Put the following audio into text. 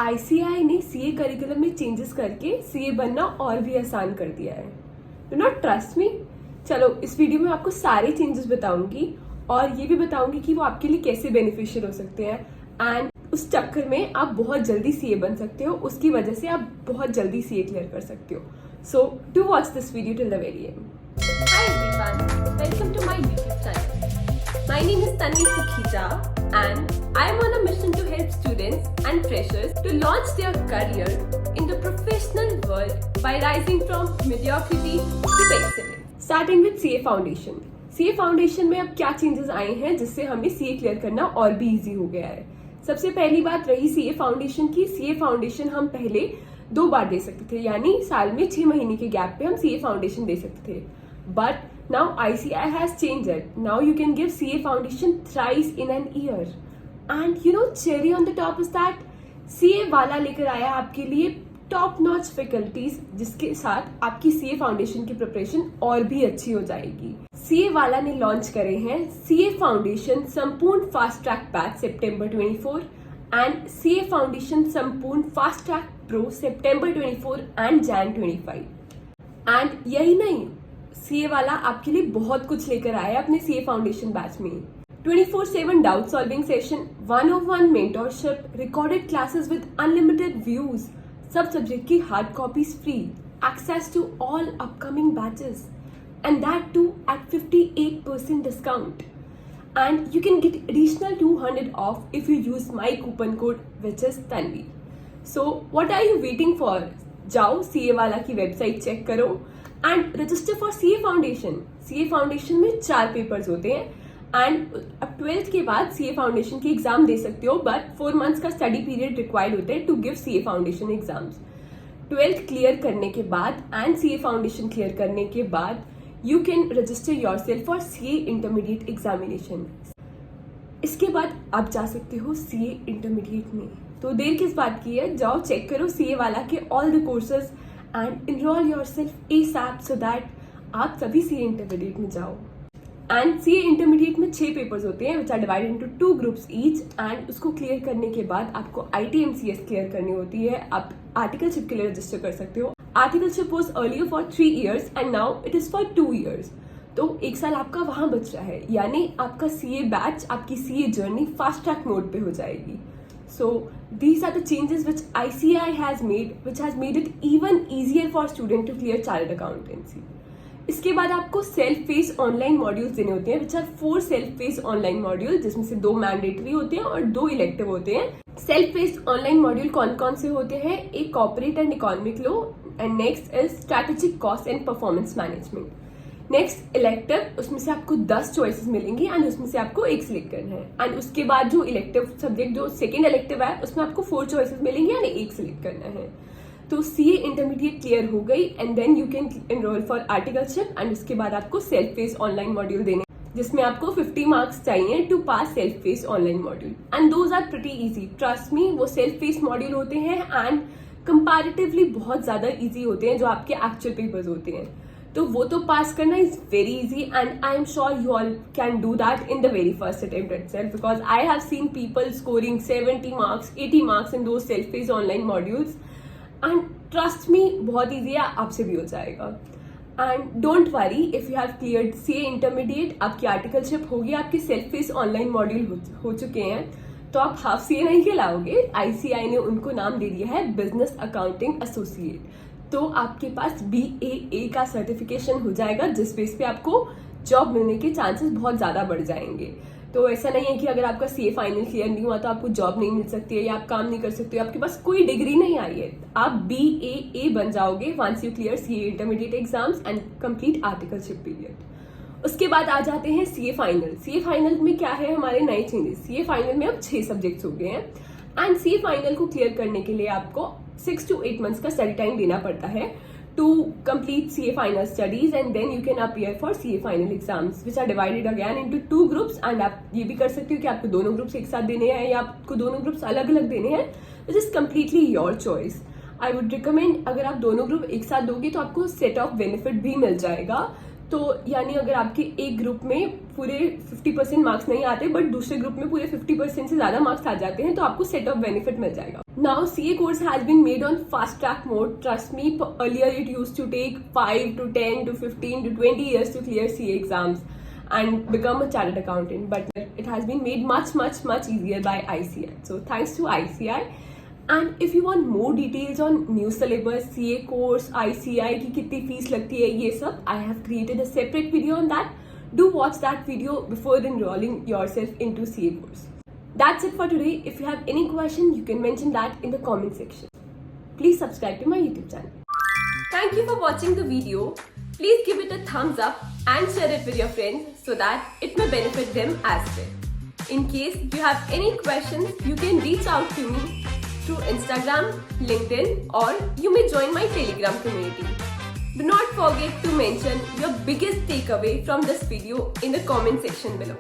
ICAI ने CA curriculum में changes करके सीए बनना और भी आसान कर दिया है। Do not trust me? चलो इस वीडियो में आपको सारे चेंजेस बताऊंगी और ये भी बताऊंगी कि वो आपके लिए कैसे बेनिफिशियल हो सकते हैं एंड उस चक्कर में आप बहुत जल्दी सीए बन सकते हो, उसकी वजह से आप बहुत जल्दी सीए क्लियर कर सकते हो। So do watch this video till the very and. Hi everyone, welcome to my YouTube channel. My name is Tanvi Sukhija and I am on a mission to help students and freshers to launch their career in the professional world by rising from mediocrity to excellence. Starting with CA Foundation. CA Foundation में अब क्या changes आए हैं जिससे हमें CA clear करना और भी इजी हो गया है। सबसे पहली बात रही CA फाउंडेशन की। CA फाउंडेशन हम पहले 2 बार दे सकते थे, यानी साल में 6 महीने के गैप पे हम CA फाउंडेशन दे सकते थे। But now ICAI has changed it. Now you can give CA foundation thrice in an year. And you know, cherry on the top is that CA वाला लेकर आया आपके लिए टॉप नॉच फैकल्टीज, जिसके साथ आपकी CA फाउंडेशन की preparation और भी अच्छी हो जाएगी। CA वाला ने लॉन्च करे हैं CA फाउंडेशन संपूर्ण फास्ट ट्रैक बैच सितंबर 24 एंड CA फाउंडेशन संपूर्ण फास्ट ट्रैक प्रो सितंबर 24 एंड जैन 25। एंड यही नहीं, CA वाला आपके लिए बहुत कुछ लेकर आया है अपने CA फाउंडेशन बैच में। 24/7 doubt solving session, 101 mentorship, recorded classes with unlimited views, सब सब्जेक्ट की hard copies free, access to all upcoming batches and that too at 58% discount, and you can get additional 200 off if you use my coupon code which is Tanvi. So what are you waiting for? जाओ CA वाला की website check करो and register for CA foundation. CA foundation में 4 papers होते हैं and अब 12th के बाद CA फाउंडेशन की एग्जाम दे सकते हो, बट 4 मंथ्स का स्टडी पीरियड रिक्वायर्ड होता है to give CA foundation exams. 12th clear करने के बाद एंड CA फाउंडेशन क्लियर करने के बाद you can register yourself for CA intermediate examination. इसके बाद आप जा सकते हो CA इंटरमीडिएट में। तो देर किस बात की है, जाओ चेक करो CA वाला के all the courses and enroll yourself ASAP so that आप सभी CA इंटरमीडिएट में जाओ। एंड CA इंटरमीडिएट में 6 पेपर्स होते हैं which are divided into 2 groups each and उसको क्लियर करने के बाद आपको ITMCS क्लियर करनी होती है। आप आर्टिकलशिप के लिए रजिस्टर कर सकते हो। Articleship was earlier for 3 years and now it is for 2 years। तो 1 साल आपका वहां बच रहा है, यानी आपका CA बैच, आपकी CA journey fast track mode पे हो जाएगी। So these are the changes which ICAI has made it even easier for student to clear chartered accountancy. इसके बाद आपको सेल्फ फेस ऑनलाइन मॉड्यूल्स देने होते हैं which are 4 self paced online module, जिसमें से 2 मैंडेटरी होते हैं और 2 इलेक्टिव होते हैं। सेल्फ फेस ऑनलाइन मॉड्यूल कौन कौन से होते हैं? एक corporate and economic law and next is strategic cost and performance management. Next elective, उसमें से आपको 10 चॉइसेस मिलेंगी एंड उसमें से आपको एक सिलेक्ट करना है। एंड उसके बाद जो इलेक्टिव सब्जेक्ट जो सेकेंड इलेक्टिव है उसमें आपको 4 चॉइसेस मिलेंगी एंड एक सिलेक्ट करना है। तो CA इंटरमीडिएट क्लियर हो गई and then you can enroll for articleship and उसके बाद आपको सेल्फ फेस ऑनलाइन मॉड्यूल देने, जिसमें आपको 50 मार्क्स चाहिए to pass self paced online module and those are pretty easy. Trust me, वो सेल्फ फेस मॉड्यूल होते हैं एंड कंपैरेटिवली बहुत ज्यादा इजी होते हैं जो आपके एक्चुअल पेपर्स होते हैं। तो वो तो पास करना is very easy and I am sure you all can do that in the very first attempt itself, because I have seen people scoring 70 marks 80 marks in those self paced online modules and trust me बहुत easy है, आपसे भी हो जाएगा। And don't worry if you have cleared CA intermediate, आपकी articleship होगी, आपके self paced online module हो चुके हैं, तो आप हाफ CA नहीं कहलाओगे। ICAI ने उनको नाम दे दिया है बिजनेस अकाउंटिंग एसोसिएट। तो आपके पास BAA का सर्टिफिकेशन हो जाएगा, जिस बेस पे आपको जॉब मिलने के चांसेस बहुत ज्यादा बढ़ जाएंगे। तो ऐसा नहीं है कि अगर आपका CA फाइनल क्लियर नहीं हुआ तो आपको जॉब नहीं मिल सकती है या आप काम नहीं कर सकते हो, आपके पास कोई डिग्री नहीं आई है, आप BAA बन जाओगे once you clear CA intermediate exams and complete articleship period. उसके बाद आ जाते हैं CA फाइनल। CA फाइनल में क्या है हमारे नए चेंजेस? CA फाइनल में अब 6 सब्जेक्ट्स हो गए हैं एंड CA फाइनल को क्लियर करने के लिए आपको 6 to 8 months का स्टडी टाइम देना पड़ता है to complete CA final studies and then you can appear for CA final exams which are divided again into 2 groups and आप ये भी कर सकते हो कि आपको दोनों ग्रुप्स एक साथ देने हैं या आपको दोनों ग्रुप्स अलग अलग देने हैं, which is completely your choice. I would recommend अगर आप दोनों ग्रुप एक साथ दोगे तो आपको सेट ऑफ बेनिफिट भी मिल जाएगा। तो यानी अगर आपके एक ग्रुप में पूरे 50% मार्क्स नहीं आते बट दूसरे ग्रुप में पूरे 50% से ज्यादा मार्क्स आ जाते हैं तो आपको सेट ऑफ बेनिफिट मिल जाएगा। Now CA course has been made on fast track mode. Trust me, earlier it used to take 5 to 10 to 15 to 20 years to clear CA exams and become a chartered accountant, but it has been made much easier by ICI. So thanks to ICI. And if you want more details on new syllabus, CA course, ICI की कितनी fees लगती है ये सब, I have created a separate video on that. Do watch that video before enrolling yourself into CA course. That's it for today. If you have any question, you can mention that in the comment section. Please subscribe to my YouTube channel. Thank you for watching the video. Please give it a thumbs up and share it with your friends so that it may benefit them as well. In case you have any questions, you can reach out to me through Instagram, LinkedIn, or you may join my Telegram community. Do not forget to mention your biggest takeaway from this video in the comment section below.